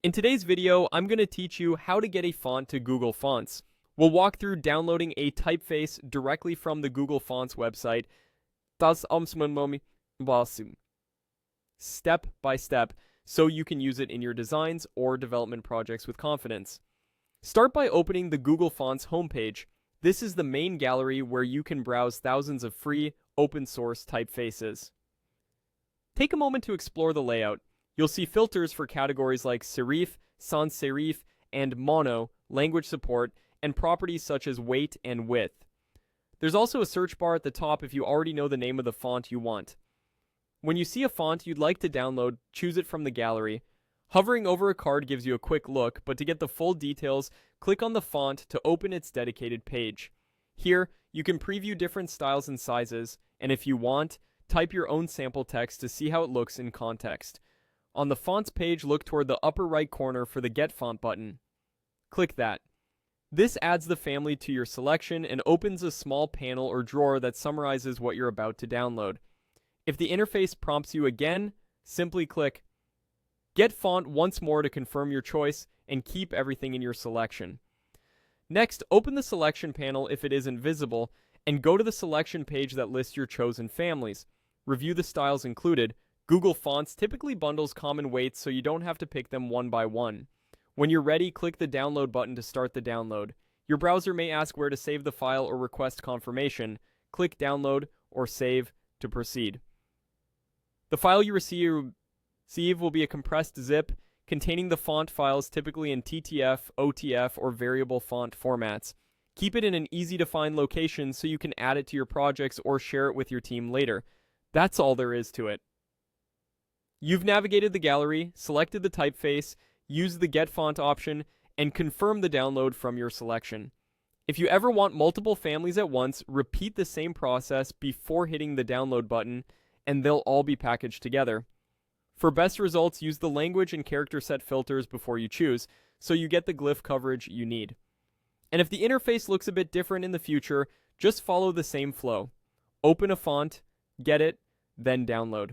In today's video, I'm going to teach you how to get a font to Google Fonts. We'll walk through downloading a typeface directly from the Google Fonts website. Step by step, so you can use it in your designs or development projects with confidence. Start by opening the Google Fonts homepage. This is the main gallery where you can browse thousands of free, open source typefaces. Take a moment to explore the layout. You'll see filters for categories like serif, sans serif, and mono, language support, and properties such as weight and width. There's also a search bar at the top if you already know the name of the font you want. When you see a font you'd like to download, choose it from the gallery. Hovering over a card gives you a quick look, but to get the full details, click on the font to open its dedicated page. Here, you can preview different styles and sizes, and if you want, type your own sample text to see how it looks in context. On the fonts page, look toward the upper right corner for the Get Font button. Click that. This adds the family to your selection and opens a small panel or drawer that summarizes what you're about to download. If the interface prompts you again, simply click Get Font once more to confirm your choice and keep everything in your selection. Next, open the selection panel if it isn't visible and go to the selection page that lists your chosen families. Review the styles included. Google Fonts typically bundles common weights so you don't have to pick them one by one. When you're ready, click the download button to start the download. Your browser may ask where to save the file or request confirmation. Click download or save to proceed. The file you receive will be a compressed zip containing the font files typically in TTF, OTF, or variable font formats. Keep it in an easy to find location so you can add it to your projects or share it with your team later. That's all there is to it. You've navigated the gallery, selected the typeface, used the Get Font option, and confirmed the download from your selection. If you ever want multiple families at once, repeat the same process before hitting the download button, and they'll all be packaged together. For best results, use the language and character set filters before you choose, so you get the glyph coverage you need. And if the interface looks a bit different in the future, just follow the same flow. Open a font, get it, then download.